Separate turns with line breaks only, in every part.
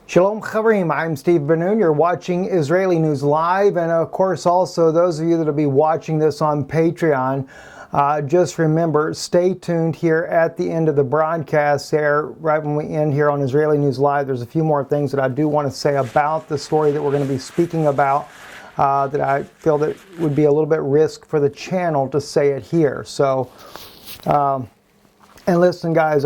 Shalom Chaverim, I'm Steve Ben-Nun. You're watching Israeli News Live, and of course also those of you that will be watching this on Patreon, just remember, stay tuned here at the end of the broadcast there, right when we end here on Israeli News Live. There's a few more things that I do want to say about the story that we're going to be speaking about that I feel that would be a little bit risk for the channel to say it here. So, and listen guys,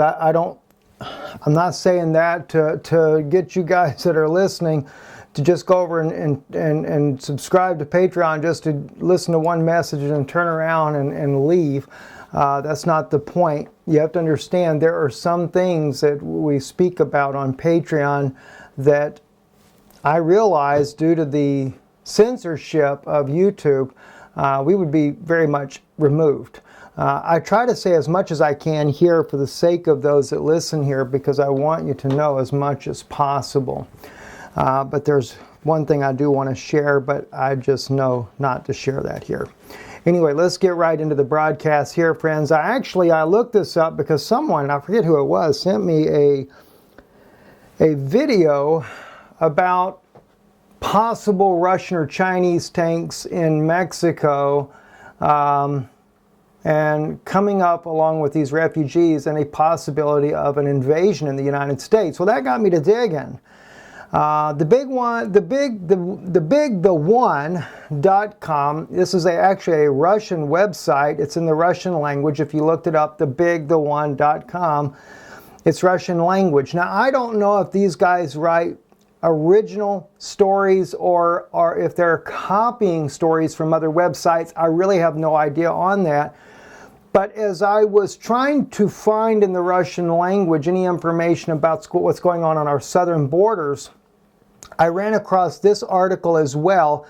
I'm not saying that to get you guys that are listening to just go over and subscribe to Patreon just to listen to one message and turn around and leave. That's not the point. You have to understand there are some things that we speak about on Patreon that I realize due to the censorship of YouTube, we would be very much removed. I try to say as much as I can here for the sake of those that listen here because I want you to know as much as possible. But there's one thing I do want to share, but I just know not to share that here. Anyway, let's get right into the broadcast here, friends. I looked this up because someone, I forget who it was, sent me a video about possible Russian or Chinese tanks in Mexico and coming up along with these refugees and a possibility of an invasion in the United States. Well, that got me to digging. TheBigTheOne.com. This is actually a Russian website. It's in the Russian language. If you looked it up, TheBigTheOne.com, it's Russian language. Now, I don't know if these guys write original stories or if they're copying stories from other websites. I really have no idea on that. But as I was trying to find in the Russian language any information about what's going on our southern borders, I ran across this article as well.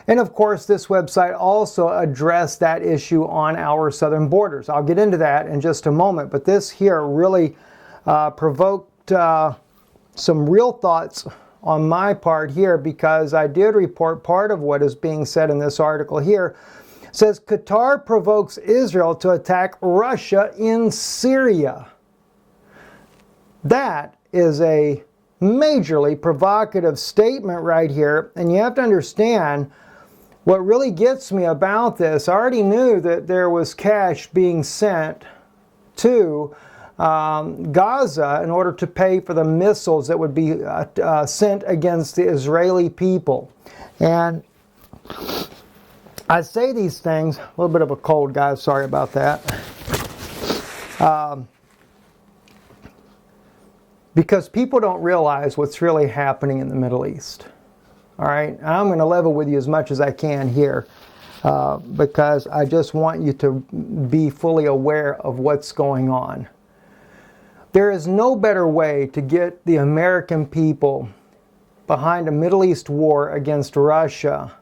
And of course, this website also addressed that issue on our southern borders. I'll get into that in just a moment. But this here really provoked some real thoughts on my part here, because I did report part of what is being said in this article here. It says Qatar provokes Israel to attack Russia in Syria. That is a majorly provocative statement right here, and you have to understand what really gets me about this. I already knew that there was cash being sent to Gaza in order to pay for the missiles that would be sent against the Israeli people. And I say these things, a little bit of a cold, guys, sorry about that. Because people don't realize what's really happening in the Middle East. All right, I'm going to level with you as much as I can here because I just want you to be fully aware of what's going on. There is no better way to get the American people behind a Middle East war against Russia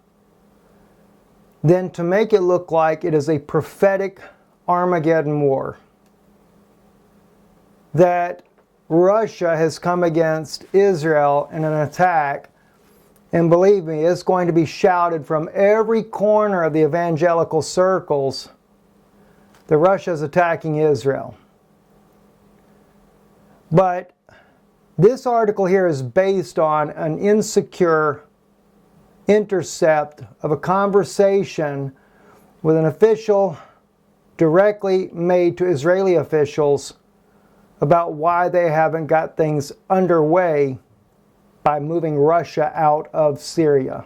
than to make it look like it is a prophetic Armageddon war. That Russia has come against Israel in an attack, and believe me, it's going to be shouted from every corner of the evangelical circles that Russia is attacking Israel. But this article here is based on an insecure intercept of a conversation with an official directly made to Israeli officials about why they haven't got things underway by moving Russia out of Syria.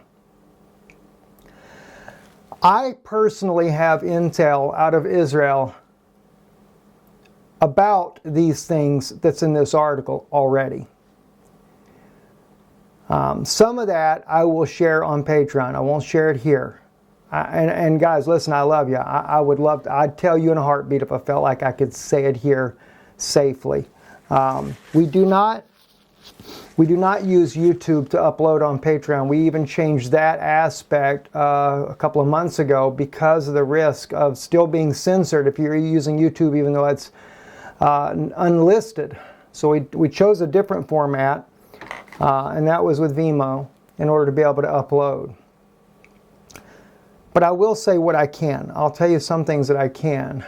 I personally have intel out of Israel about these things that's in this article already. Some of that I will share on Patreon. I won't share it here. And guys, listen, I love you. I'd tell you in a heartbeat if I felt like I could say it here safely. We do not use YouTube to upload on Patreon. We even changed that aspect a couple of months ago because of the risk of still being censored if you're using YouTube, even though it's unlisted. So we chose a different format, and that was with Vimeo in order to be able to upload. But I will say what I can. I'll tell you some things that I can.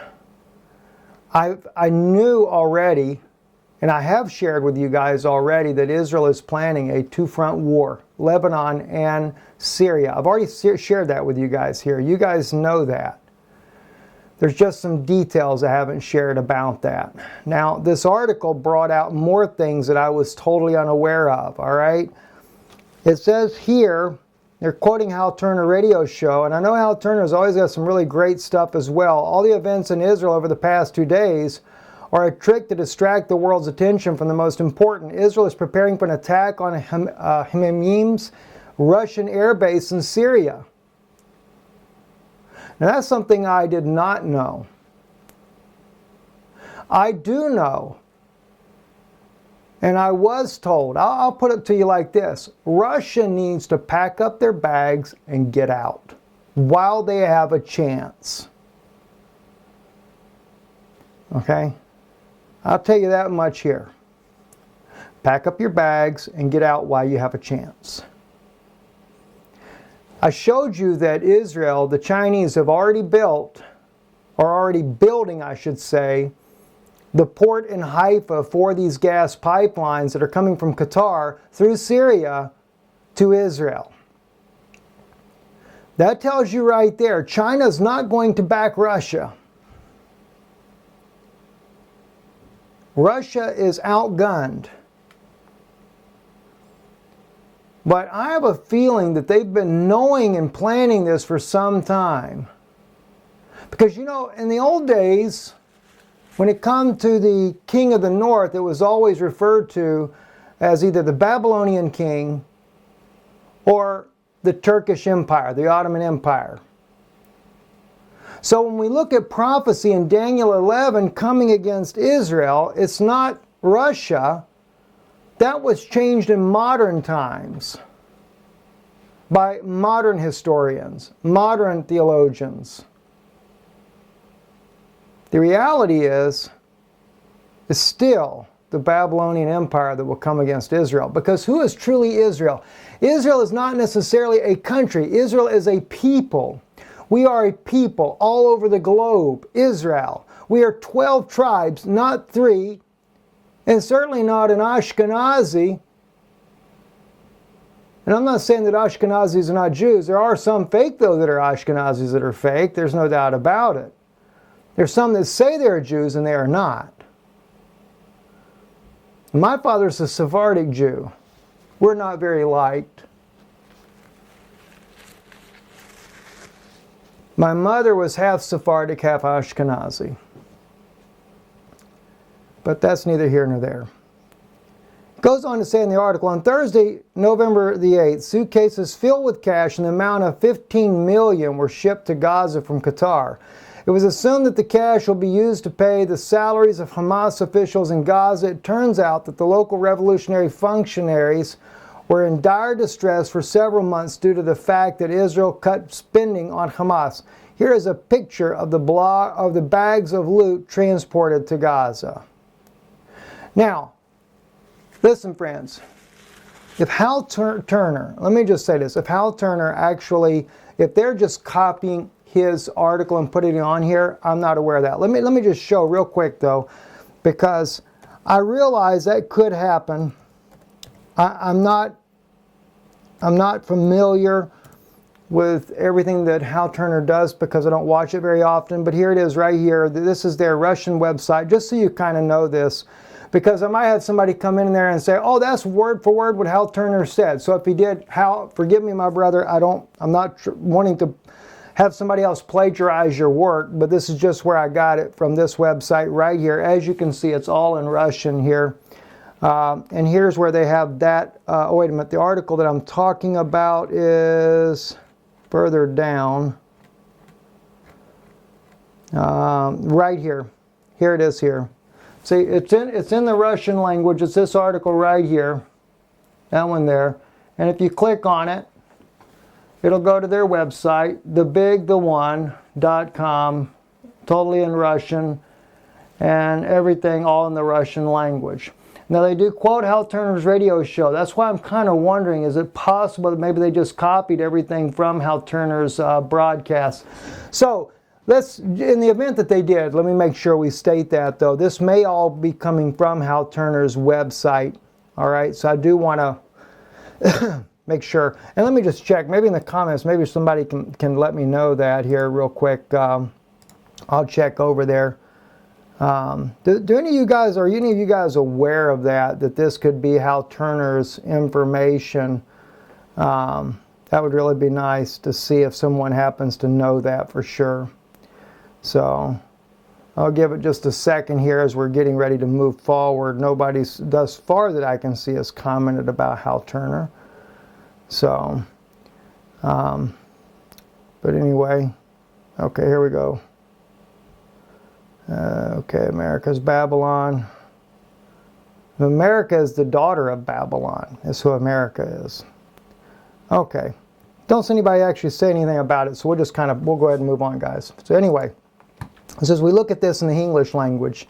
I knew already And I have shared with you guys already that Israel is planning a two-front war, Lebanon and Syria. I've already shared that with you guys here. You guys know that. There's just some details I haven't shared about that. Now, this article brought out more things that I was totally unaware of, all right? It says here, they're quoting Hal Turner radio show, and I know Hal Turner's always got some really great stuff as well. All the events in Israel over the past 2 days are a trick to distract the world's attention from the most important. Israel is preparing for an attack on Hmeimim's Russian air base in Syria. Now that's something I did not know. I do know, and I was told, I'll put it to you like this, Russia needs to pack up their bags and get out while they have a chance. Okay? I'll tell you that much here. Pack up your bags and get out while you have a chance. I showed you that Israel, the Chinese, have already built, or already building, I should say, the port in Haifa for these gas pipelines that are coming from Qatar through Syria to Israel. That tells you right there, China's not going to back Russia. Russia is outgunned. But I have a feeling that they've been knowing and planning this for some time. Because, you know, in the old days, when it comes to the king of the north, it was always referred to as either the Babylonian king or the Turkish Empire, the Ottoman Empire. So when we look at prophecy in Daniel 11 coming against Israel, it's not Russia. That was changed in modern times by modern historians, modern theologians. The reality is still the Babylonian Empire that will come against Israel. Because who is truly Israel? Israel is not necessarily a country. Israel is a people. We are a people all over the globe, Israel. We are 12 tribes, not 3. And certainly not an Ashkenazi. And I'm not saying that Ashkenazis are not Jews. There are some fake, though, that are Ashkenazis that are fake. There's no doubt about it. There's some that say they're Jews and they are not. My father's a Sephardic Jew. We're not very liked. My mother was half Sephardic, half Ashkenazi. But that's neither here nor there. It goes on to say in the article, on Thursday, November the 8th, suitcases filled with cash in the amount of $15 million were shipped to Gaza from Qatar. It was assumed that the cash will be used to pay the salaries of Hamas officials in Gaza. It turns out that the local revolutionary functionaries were in dire distress for several months due to the fact that Israel cut spending on Hamas. Here is a picture of the bags of loot transported to Gaza. Now, listen, friends, if Hal Turner, let me just say this, if Hal Turner actually, if they're just copying his article and putting it on here, I'm not aware of that. Let me just show real quick, though, because I realize that could happen. I'm not familiar with everything that Hal Turner does because I don't watch it very often, but here it is right here. This is their Russian website, just so you kind of know this. Because I might have somebody come in there and say, oh, that's word for word what Hal Turner said. So if he did, Hal, forgive me, my brother, I'm not wanting to have somebody else plagiarize your work, but this is just where I got it from this website right here. As you can see, it's all in Russian here. And here's where they have that. Oh, wait a minute. The article that I'm talking about is further down. Right here. Here it is here. See, it's in the Russian language. It's this article right here. That one there. And if you click on it, it'll go to their website, thebigtheone.com, totally in Russian, and everything all in the Russian language. Now, they do quote Hal Turner's radio show. That's why I'm kind of wondering, is it possible that maybe they just copied everything from Hal Turner's broadcast? So, in the event that they did, let me make sure we state that though. This may all be coming from Hal Turner's website. All right, so I do want to make sure. And let me just check, maybe in the comments, maybe somebody can let me know that here real quick. I'll check over there. Do any of you guys, are any of you guys aware of that this could be Hal Turner's information? That would really be nice to see if someone happens to know that for sure. So I'll give it just a second here as we're getting ready to move forward. Nobody's thus far that I can see has commented about Hal Turner. So, but anyway, okay, here we go. Okay, America's Babylon. America is the daughter of Babylon, is who America is. Okay. Don't see anybody actually say anything about it, so we'll go ahead and move on, guys. So anyway, as we look at this in the English language,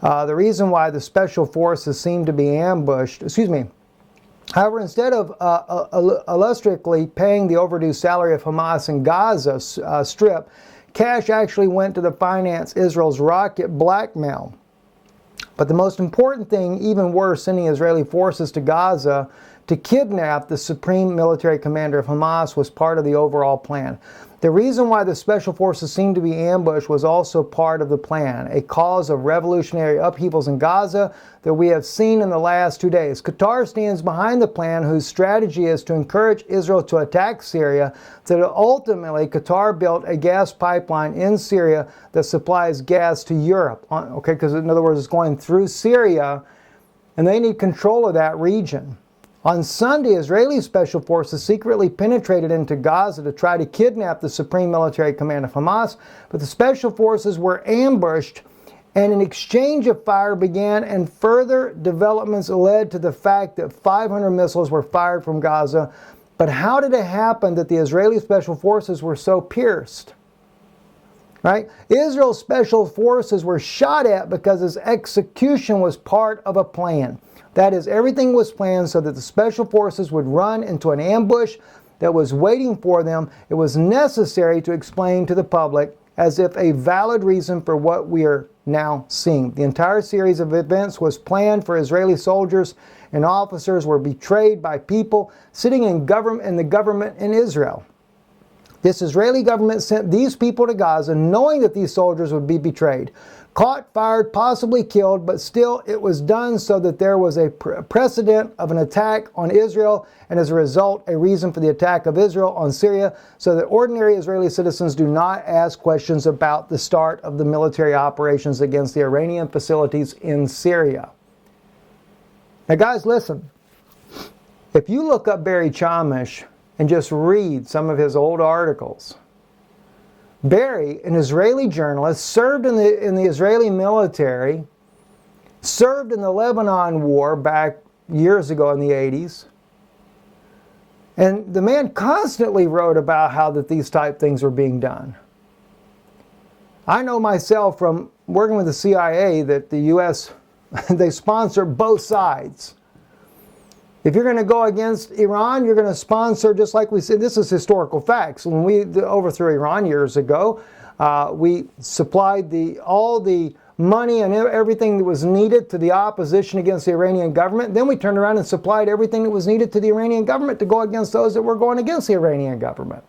the reason why the special forces seem to be ambushed, however, instead of illustratively paying the overdue salary of Hamas in Gaza Strip, cash actually went to finance Israel's rocket blackmail. But the most important thing, even worse, sending Israeli forces to Gaza to kidnap the supreme military commander of Hamas was part of the overall plan. The reason why the special forces seemed to be ambushed was also part of the plan, a cause of revolutionary upheavals in Gaza that we have seen in the last 2 days. Qatar stands behind the plan, whose strategy is to encourage Israel to attack Syria, so that ultimately Qatar built a gas pipeline in Syria that supplies gas to Europe. Okay, because in other words, it's going through Syria, and they need control of that region. On Sunday, Israeli special forces secretly penetrated into Gaza to try to kidnap the supreme military command of Hamas, but the special forces were ambushed and an exchange of fire began, and further developments led to the fact that 500 missiles were fired from Gaza. But how did it happen that the Israeli special forces were so pierced? Right? Israel's special forces were shot at because its execution was part of a plan. That is, everything was planned so that the special forces would run into an ambush that was waiting for them. It was necessary to explain to the public as if a valid reason for what we are now seeing. The entire series of events was planned for Israeli soldiers and officers were betrayed by people sitting in the government in Israel. This Israeli government sent these people to Gaza knowing that these soldiers would be betrayed. Caught, fired, possibly killed, but still it was done so that there was a precedent of an attack on Israel, and as a result, a reason for the attack of Israel on Syria, so that ordinary Israeli citizens do not ask questions about the start of the military operations against the Iranian facilities in Syria. Now guys, listen. If you look up Barry Chamish and just read some of his old articles, Barry, an Israeli journalist, served in the Israeli military, served in the Lebanon War back years ago in the 80s. And the man constantly wrote about how that these type things were being done. I know myself from working with the CIA that the U.S., they sponsor both sides. If you're going to go against Iran, you're going to sponsor, just like we said, this is historical facts. When we overthrew Iran years ago, we supplied all the money and everything that was needed to the opposition against the Iranian government. Then we turned around and supplied everything that was needed to the Iranian government to go against those that were going against the Iranian government.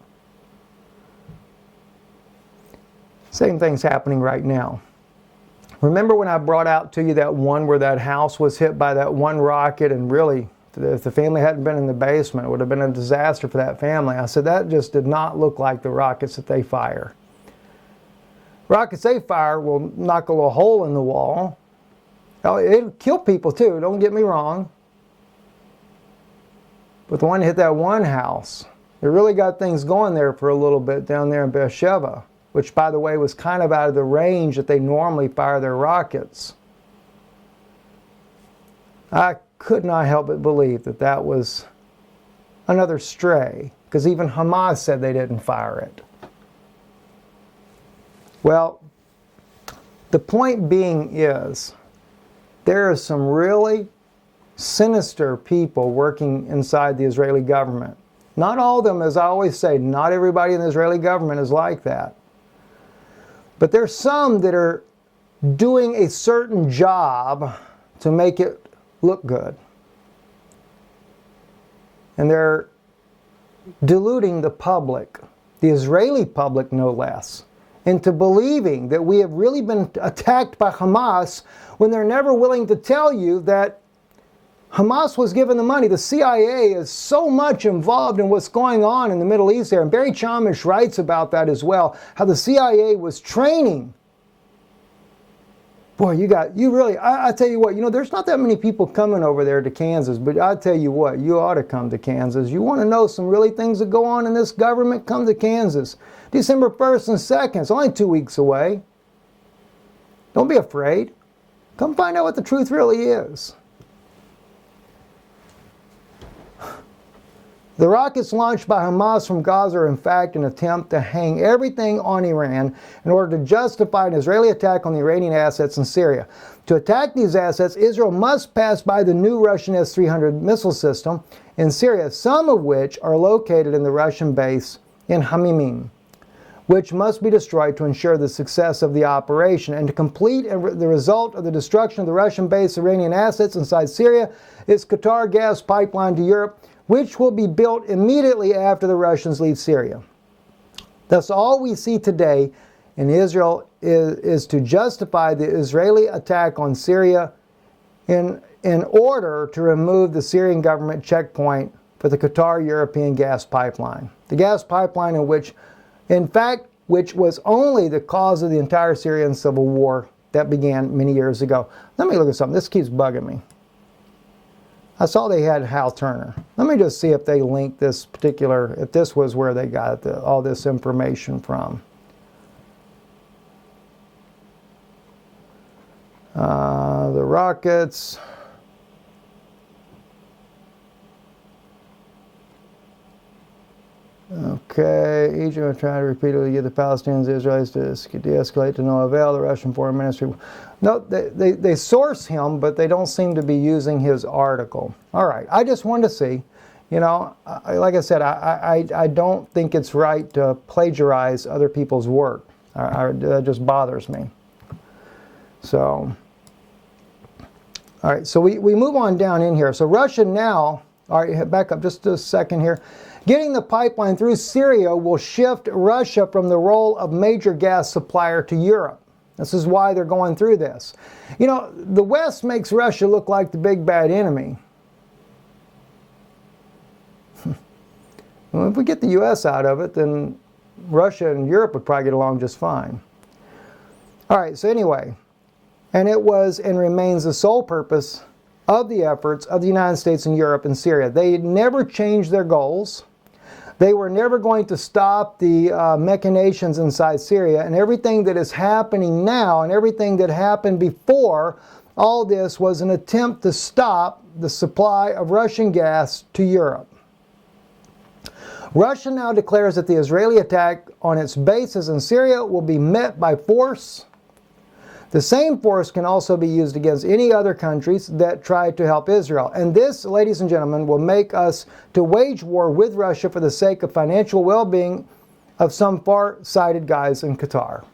Same thing's happening right now. Remember when I brought out to you that one where that house was hit by that one rocket, and really, if the family hadn't been in the basement, it would have been a disaster for that family. I said that just did not look like the rockets that they fire. Rockets they fire will knock a little hole in the wall. It'll kill people too, don't get me wrong. But the one that hit that one house, it really got things going there for a little bit down there in Beersheba, which by the way was kind of out of the range that they normally fire their rockets. I could not help but believe that that was another stray, because even Hamas said they didn't fire it. Well, the point being is, there are some really sinister people working inside the Israeli government. Not all of them, as I always say, not everybody in the Israeli government is like that. But there's some that are doing a certain job to make it look good. And they're deluding the public, the Israeli public no less, into believing that we have really been attacked by Hamas when they're never willing to tell you that Hamas was given the money. The CIA is so much involved in what's going on in the Middle East there. And Barry Chamish writes about that as well, how the CIA was training. Boy, I tell you what, there's not that many people coming over there to Kansas, but I tell you what, you ought to come to Kansas. You want to know some really things that go on in this government? Come to Kansas. December 1st and 2nd, it's only 2 weeks away. Don't be afraid. Come find out what the truth really is. The rockets launched by Hamas from Gaza are in fact an attempt to hang everything on Iran in order to justify an Israeli attack on the Iranian assets in Syria. To attack these assets, Israel must pass by the new Russian S-300 missile system in Syria, some of which are located in the Russian base in Hamimim, which must be destroyed to ensure the success of the operation. And to complete the result of the destruction of the Russian-based Iranian assets inside Syria is Qatar gas pipeline to Europe, which will be built immediately after the Russians leave Syria. Thus, all we see today in Israel is to justify the Israeli attack on Syria in order to remove the Syrian government checkpoint for the Qatar European gas pipeline. The gas pipeline which was only the cause of the entire Syrian civil war that began many years ago. Let me look at something. This keeps bugging me. I saw they had Hal Turner. Let me just see if they linked this particular, if this was where they got all this information from. The rockets. Okay, Egypt will try to repeatedly get the Palestinians and Israelis to de-escalate to no avail. The Russian foreign ministry. No, they source him, but they don't seem to be using his article. All right, I just wanted to see. Like I said, I don't think it's right to plagiarize other people's work. That just bothers me. So, all right, so we move on down in here. So Russia now, all right, back up just a second here. Getting the pipeline through Syria will shift Russia from the role of major gas supplier to Europe. This is why they're going through this. The West makes Russia look like the big bad enemy. Well, if we get the U.S. out of it, then Russia and Europe would probably get along just fine. All right, so anyway, and it was and remains the sole purpose of the efforts of the United States and Europe and Syria. They never changed their goals. They were never going to stop the machinations inside Syria, and everything that is happening now and everything that happened before all this was an attempt to stop the supply of Russian gas to Europe. Russia now declares that the Israeli attack on its bases in Syria will be met by force. The same force can also be used against any other countries that try to help Israel. And this, ladies and gentlemen, will make us to wage war with Russia for the sake of financial well-being of some far-sighted guys in Qatar.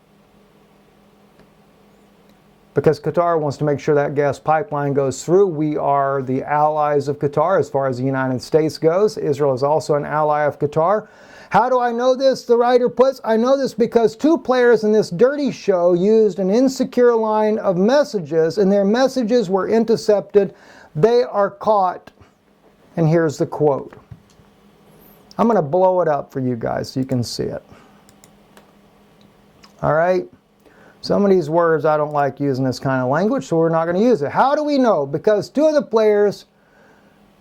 Because Qatar wants to make sure that gas pipeline goes through. We are the allies of Qatar as far as the United States goes. Israel is also an ally of Qatar. How do I know this? The writer puts, I know this because two players in this dirty show used an insecure line of messages and their messages were intercepted. They are caught. And here's the quote. I'm going to blow it up for you guys so you can see it. All right? Some of these words, I don't like using this kind of language, so we're not going to use it. How do we know? Because two of the players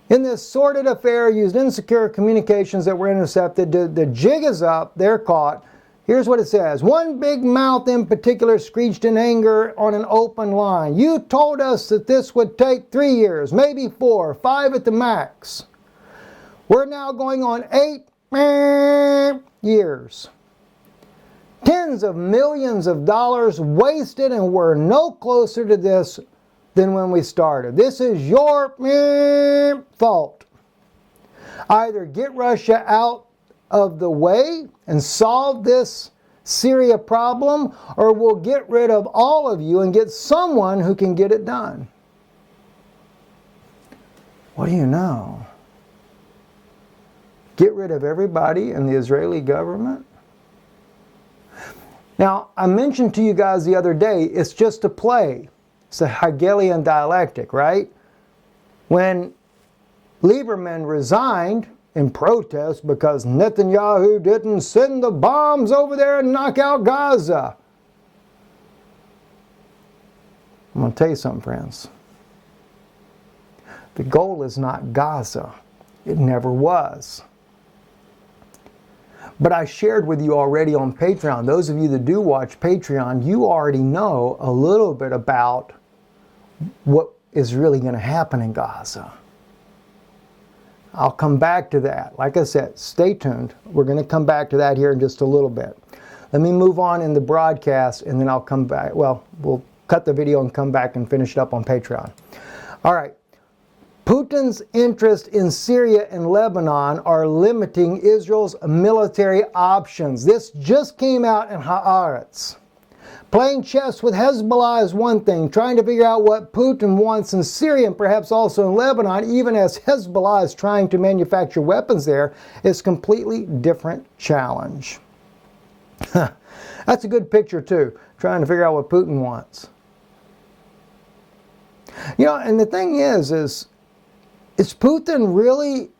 in this sordid affair used insecure communications that were intercepted. The jig is up. They're caught. Here's what it says. One big mouth in particular screeched in anger on an open line. You told us that this would take 3 years, maybe 4, 5 at the max. We're now going on 8 years. Tens of millions of dollars wasted, and we're no closer to this than when we started. This is your fault. Either get Russia out of the way and solve this Syria problem, or we'll get rid of all of you and get someone who can get it done. What do you know? Get rid of everybody in the Israeli government? Now, I mentioned to you guys the other day, it's just a play. It's a Hegelian dialectic, right? When Lieberman resigned in protest because Netanyahu didn't send the bombs over there and knock out Gaza. I'm going to tell you something, friends. The goal is not Gaza. It never was. But I shared with you already on Patreon. Those of you that do watch Patreon, you already know a little bit about what is really going to happen in Gaza. I'll come back to that. Like I said, stay tuned. We're going to come back to that here in just a little bit. Let me move on in the broadcast and then I'll come back. Well, we'll cut the video and come back and finish it up on Patreon. All right. Putin's interest in Syria and Lebanon are limiting Israel's military options. This just came out in Haaretz. Playing chess with Hezbollah is one thing. Trying to figure out what Putin wants in Syria and perhaps also in Lebanon, even as Hezbollah is trying to manufacture weapons there, is a completely different challenge. That's a good picture too, trying to figure out what Putin wants. You know, and the thing is Putin really,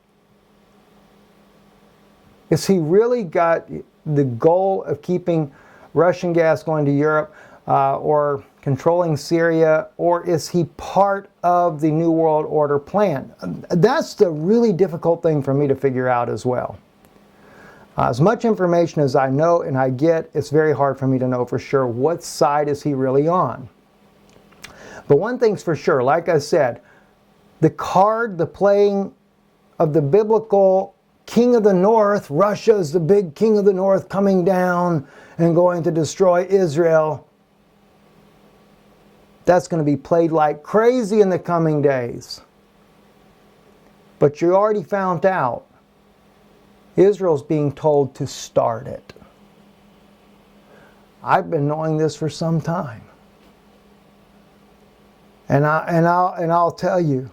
is he really got the goal of keeping Russian gas going to Europe or controlling Syria, or is he part of the New World Order plan? That's the really difficult thing for me to figure out as well. As much information as I know and I get, it's very hard for me to know for sure what side is he really on. But one thing's for sure, like I said, the card, the playing of the biblical king of the north, Russia is the big king of the north coming down and going to destroy Israel. That's going to be played like crazy in the coming days. But you already found out Israel's being told to start it. I've been knowing this for some time. And I'll tell you,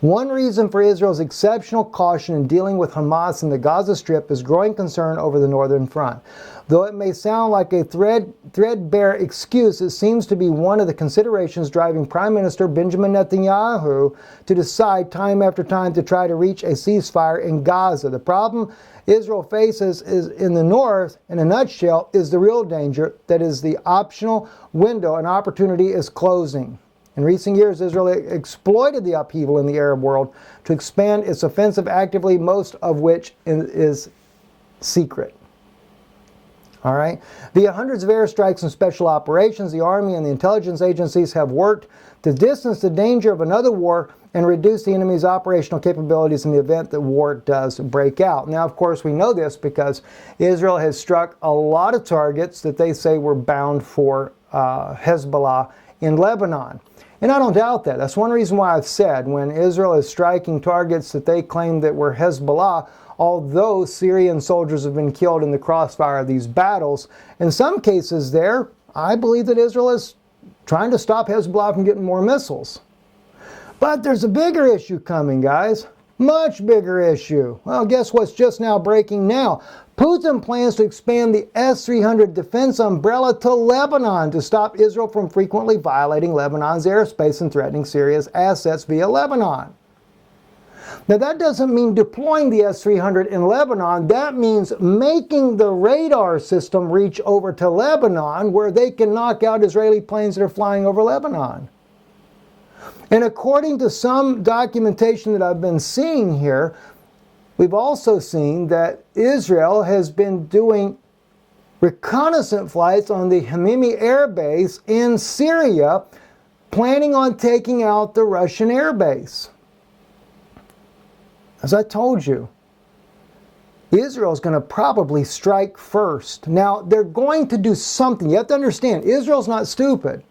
one reason for Israel's exceptional caution in dealing with Hamas in the Gaza Strip is growing concern over the northern front. Though it may sound like a threadbare excuse, it seems to be one of the considerations driving Prime Minister Benjamin Netanyahu to decide time after time to try to reach a ceasefire in Gaza. The problem Israel faces is in the north, in a nutshell, is the real danger. That is, the optional window and opportunity is closing. In recent years, Israel exploited the upheaval in the Arab world to expand its offensive actively, most of which is secret. All right? Via hundreds of airstrikes and special operations, the Army and the intelligence agencies have worked to distance the danger of another war and reduce the enemy's operational capabilities in the event that war does break out. Now, of course, we know this because Israel has struck a lot of targets that they say were bound for Hezbollah in Lebanon. And I don't doubt that. That's one reason why I've said when Israel is striking targets that they claim that were Hezbollah, although Syrian soldiers have been killed in the crossfire of these battles, in some cases there, I believe that Israel is trying to stop Hezbollah from getting more missiles. But there's a bigger issue coming, guys. Much bigger issue. Well, guess what's just now breaking now? Putin plans to expand the S-300 defense umbrella to Lebanon to stop Israel from frequently violating Lebanon's airspace and threatening Syria's assets via Lebanon. Now, that doesn't mean deploying the S-300 in Lebanon. That means making the radar system reach over to Lebanon where they can knock out Israeli planes that are flying over Lebanon. And according to some documentation that I've been seeing here, we've also seen that Israel has been doing reconnaissance flights on the Hamimi air base in Syria, planning on taking out the Russian air base. As I told you, Israel is going to probably strike first. Now, they're going to do something. You have to understand, Israel's not stupid.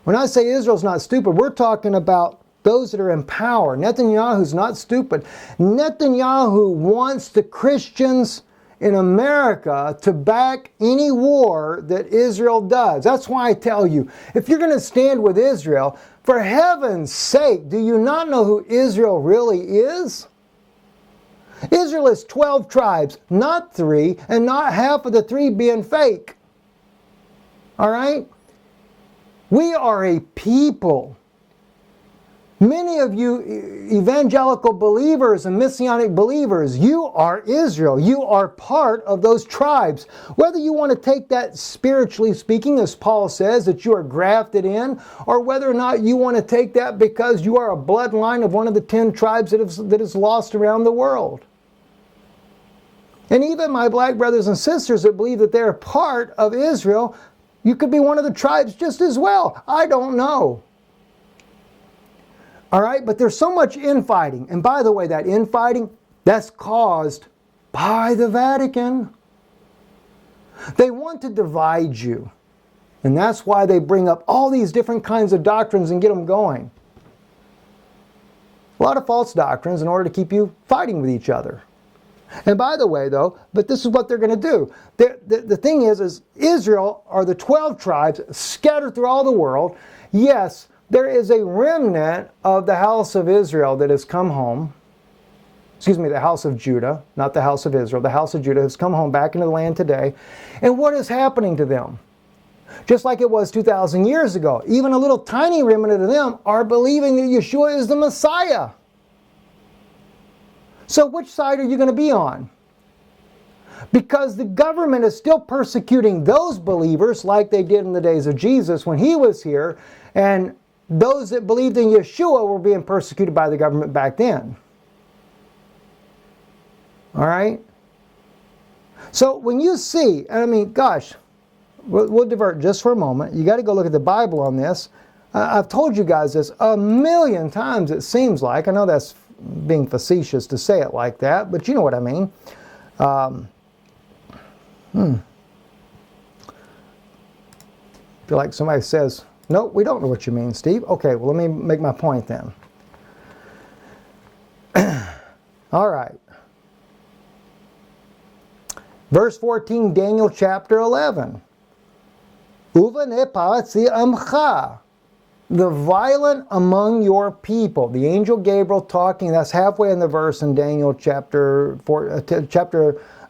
When I say Israel's not stupid, we're talking about those that are in power. Netanyahu's not stupid. Netanyahu wants the Christians in America to back any war that Israel does. That's why I tell you, if you're going to stand with Israel, for heaven's sake, do you not know who Israel really is? Israel is 12 tribes, not 3, and not half of the 3 being fake. All right? We are a people. Many of you evangelical believers and messianic believers, you are Israel. You are part of those tribes. Whether you want to take that spiritually speaking, as Paul says, that you are grafted in, or whether or not you want to take that because you are a bloodline of one of the 10 tribes that is lost around the world. And even my black brothers and sisters that believe that they're part of Israel, you could be one of the tribes just as well. I don't know. All right, but there's so much infighting. And by the way, that infighting, that's caused by the Vatican. They want to divide you. And that's why they bring up all these different kinds of doctrines and get them going. A lot of false doctrines in order to keep you fighting with each other. And by the way, though, but this is what they're going to do. The thing is Israel are the 12 tribes scattered through all the world. Yes, there is a remnant of the house of Israel that has come home. Excuse me, the house of Judah, not the house of Israel. The house of Judah has come home back into the land today. And what is happening to them? Just like it was 2,000 years ago. Even a little tiny remnant of them are believing that Yeshua is the Messiah. So which side are you going to be on? Because the government is still persecuting those believers like they did in the days of Jesus when he was here, and those that believed in Yeshua were being persecuted by the government back then. All right? So when you see, I mean, gosh, we'll divert just for a moment. You got to go look at the Bible on this. I've told you guys this a million times, it seems like. I know that's being facetious to say it like that, but you know what I mean. Feel like somebody says, no, we don't know what you mean, Steve. Okay, well, let me make my point then. All right. Verse 14, Daniel chapter 11. Uvanepatzi amcha, the violent among your people. The angel Gabriel talking, that's halfway in the verse in Daniel chapter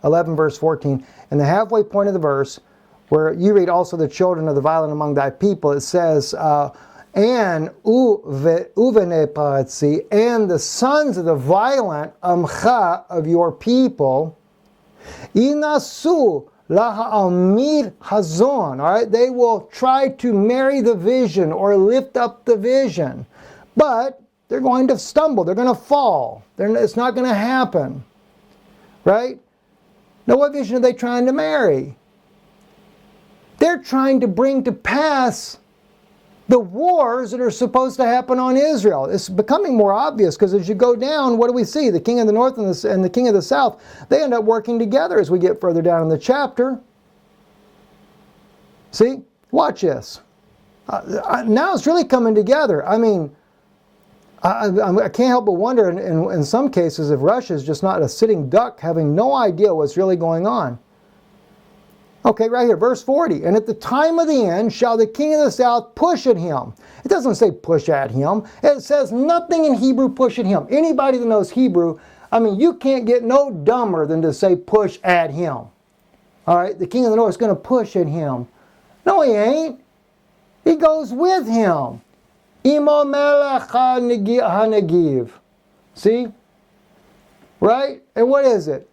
11, verse 14. And the halfway point of the verse, where you read also the children of the violent among thy people, it says, and uvenepatzi, and the sons of the violent amcha of your people, inasu laha'amid hazon. All right, they will try to marry the vision or lift up the vision, but they're going to stumble. They're going to fall. It's not going to happen. Right? Now, what vision are they trying to marry? They're trying to bring to pass the wars that are supposed to happen on Israel. It's becoming more obvious because as you go down, what do we see? The king of the north and the king of the south, they end up working together as we get further down in the chapter. See? Watch this. Now it's really coming together. I mean, I can't help but wonder in some cases if Russia is just not a sitting duck having no idea what's really going on. Okay, right here, verse 40. And at the time of the end shall the king of the south push at him. It doesn't say push at him. It says nothing in Hebrew push at him. Anybody that knows Hebrew, I mean, you can't get no dumber than to say push at him. All right, the king of the north is going to push at him. No, he ain't. He goes with him. Imo melech ha-negiv. See? Right? And what is it?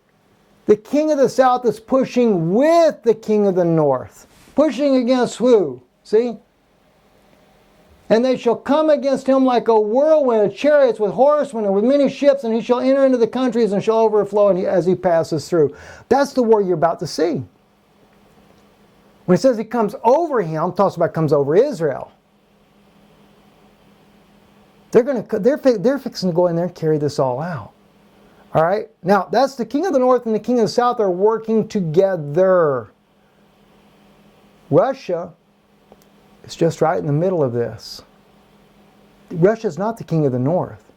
The king of the south is pushing with the king of the north. Pushing against who? See? And they shall come against him like a whirlwind of chariots with horsemen and with many ships, and he shall enter into the countries and shall overflow as he passes through. That's the war you're about to see. When it says he comes over him, it talks about comes over Israel. They're fixing to go in there and carry this all out. All right, now that's the king of the north and the king of the south are working together. Russia is just right in the middle of this. Russia is not the king of the north.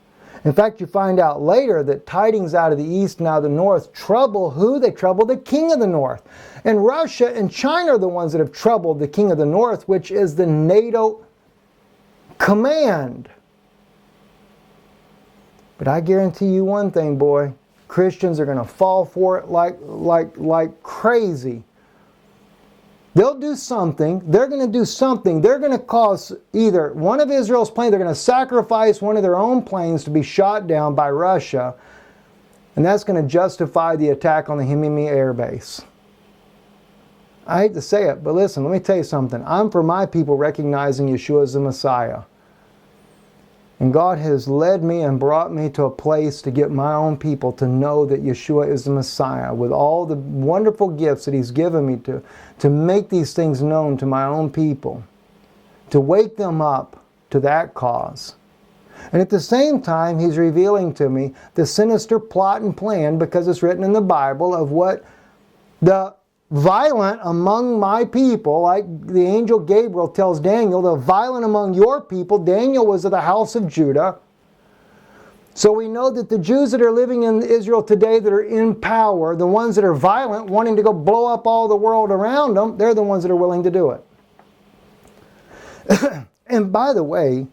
In fact, you find out later that tidings out of the east and out of the north trouble who? They trouble the king of the north. And Russia and China are the ones that have troubled the king of the north, which is the NATO command. But I guarantee you one thing, boy. Christians are going to fall for it like crazy. They'll do something. They're going to do something. They're going to cause either one of Israel's planes, they're going to sacrifice one of their own planes to be shot down by Russia. And that's going to justify the attack on the Himimi air base. I hate to say it, but listen, let me tell you something. I'm for my people recognizing Yeshua as the Messiah. And God has led me and brought me to a place to get my own people to know that Yeshua is the Messiah with all the wonderful gifts that He's given me to make these things known to my own people, to wake them up to that cause. And at the same time, He's revealing to me the sinister plot and plan, because it's written in the Bible, of what the violent among my people, like the angel Gabriel tells Daniel, the violent among your people. Daniel was of the house of Judah. So we know that the Jews that are living in Israel today that are in power, the ones that are violent, wanting to go blow up all the world around them, they're the ones that are willing to do it. And by the way,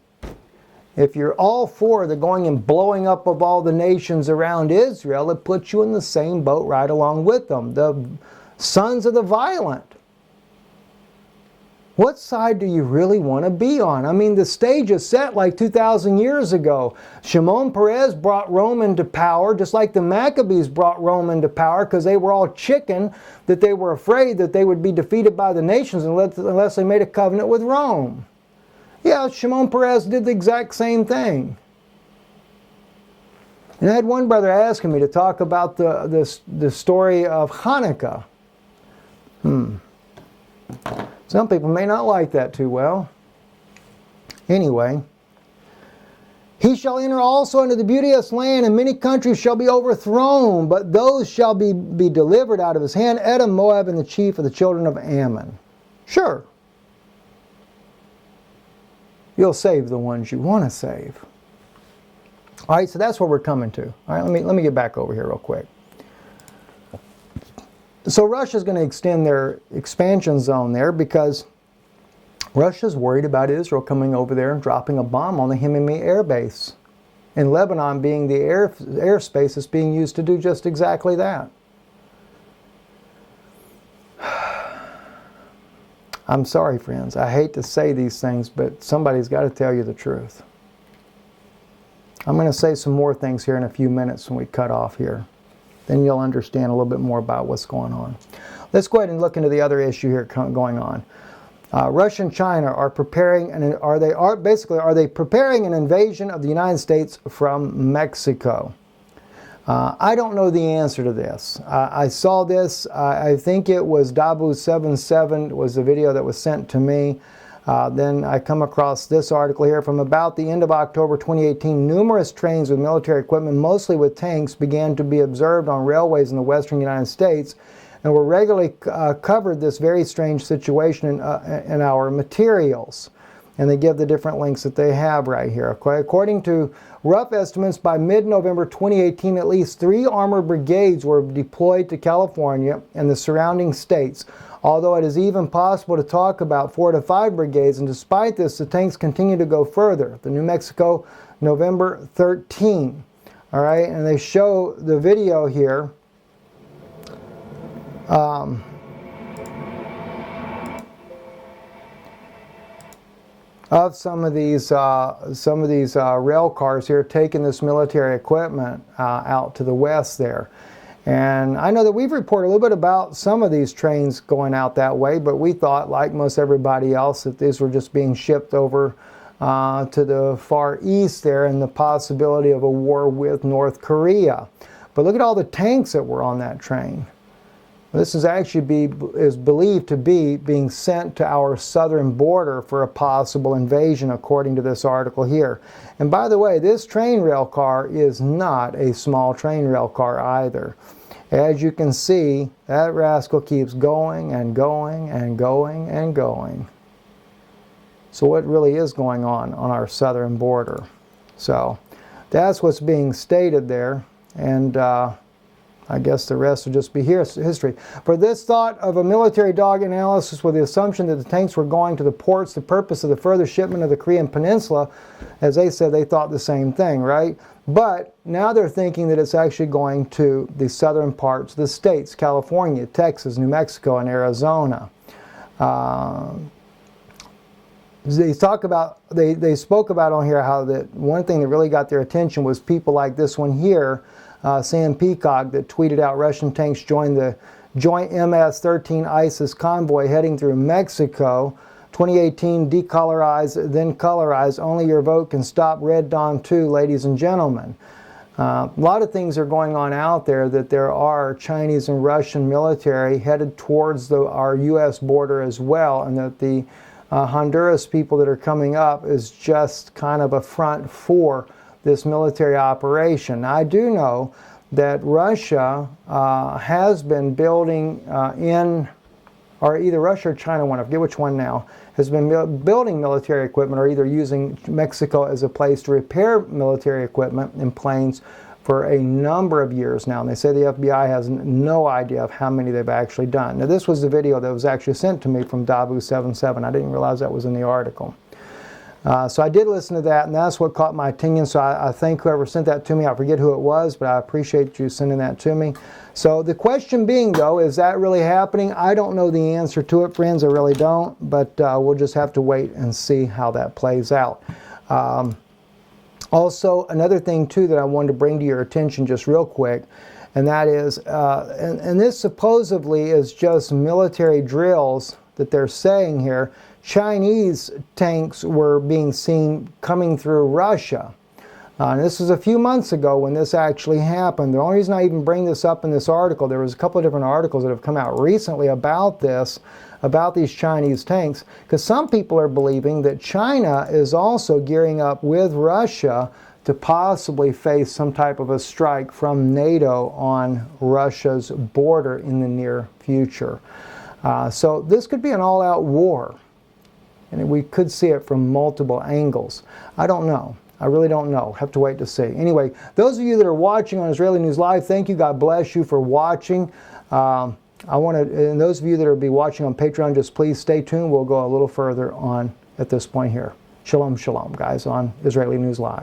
if you're all for the going and blowing up of all the nations around Israel, it puts you in the same boat right along with them. The sons of the violent. What side do you really want to be on? I mean, the stage is set like 2,000 years ago. Shimon Peres brought Rome into power, just like the Maccabees brought Rome into power, because they were all chicken, that they were afraid that they would be defeated by the nations unless they made a covenant with Rome. Yeah, Shimon Peres did the exact same thing. And I had one brother asking me to talk about the story of Hanukkah. Some people may not like that too well. Anyway, he shall enter also into the beauteous land, and many countries shall be overthrown, but those shall be delivered out of his hand, Edom, Moab, and the chief of the children of Ammon. Sure. You'll save the ones you want to save. All right, so that's what we're coming to. All right, let me get back over here real quick. So Russia's going to extend their expansion zone there because Russia's worried about Israel coming over there and dropping a bomb on the Himimi air base. And Lebanon being the airspace that's being used to do just exactly that. I'm sorry, friends. I hate to say these things, but somebody's got to tell you the truth. I'm going to say some more things here in a few minutes when we cut off here. Then you'll understand a little bit more about what's going on. Let's go ahead and look into the other issue here going on. Russia and China are preparing, are they preparing an invasion of the United States from Mexico? I don't know the answer to this. I saw this. I think it was Dabu77 was the video that was sent to me. Then I come across this article here. From about the end of October 2018, numerous trains with military equipment, mostly with tanks, began to be observed on railways in the western United States, and were regularly covered this very strange situation in our materials. And they give the different links that they have right here. Okay? According to rough estimates, by mid-November 2018, at least 3 armored brigades were deployed to California and the surrounding states, although it is even possible to talk about 4 to 5 brigades, and despite this, the tanks continue to go further. The New Mexico, November 13. All right, and they show the video here. Of some of these rail cars here taking this military equipment out to the west there. And I know that we've reported a little bit about some of these trains going out that way, but we thought, like most everybody else, that these were just being shipped over to the Far East there, and the possibility of a war with North Korea. But look at all the tanks that were on that train. This is actually is believed to be being sent to our southern border for a possible invasion, according to this article here. And by the way, this train rail car is not a small train rail car either. As you can see, that rascal keeps going and going and going and going. So what really is going on our southern border? So That's what's being stated there, and I guess the rest will just be history. For this thought of a military dog analysis with the assumption that the tanks were going to the ports, the purpose of the further shipment of the Korean Peninsula, as they said, they thought the same thing, right? But now they're thinking that it's actually going to the southern parts of the states, California, Texas, New Mexico, and Arizona. They spoke about on here how that one thing that really got their attention was people like this one here, Sam Peacock, that tweeted out Russian tanks joined the joint MS-13 ISIS convoy heading through Mexico. 2018, decolorize, then colorize. Only your vote can stop Red Dawn 2, ladies and gentlemen. A lot of things are going on out there, that there are Chinese and Russian military headed towards our U.S. border as well, and that the Honduras people that are coming up is just kind of a front for this military operation. I do know that Russia has been building or either Russia or China, I forget which one now, has been building military equipment, or either using Mexico as a place to repair military equipment and planes for a number of years now. And they say the FBI has no idea of how many they've actually done. Now, this was the video that was actually sent to me from Dabu77. I didn't realize that was in the article. So I did listen to that, and that's what caught my attention. So I thank whoever sent that to me. I forget who it was, but I appreciate you sending that to me. So the question being, though, is that really happening? I don't know the answer to it, friends. I really don't. But we'll just have to wait and see how that plays out. Also, another thing, too, that I wanted to bring to your attention just real quick, and that is, and this supposedly is just military drills that they're saying here. Chinese tanks were being seen coming through Russia. And this was a few months ago when this actually happened. The only reason I even bring this up in this article, there was a couple of different articles that have come out recently about this, about these Chinese tanks, because some people are believing that China is also gearing up with Russia to possibly face some type of a strike from NATO on Russia's border in the near future. So this could be an all-out war. And we could see it from multiple angles. I don't know. I really don't know. Have to wait to see. Anyway, those of you that are watching on Israeli News Live, thank you. God bless you for watching. And those of you that will be watching on Patreon, just please stay tuned. We'll go a little further on at this point here. Shalom, shalom, guys, on Israeli News Live.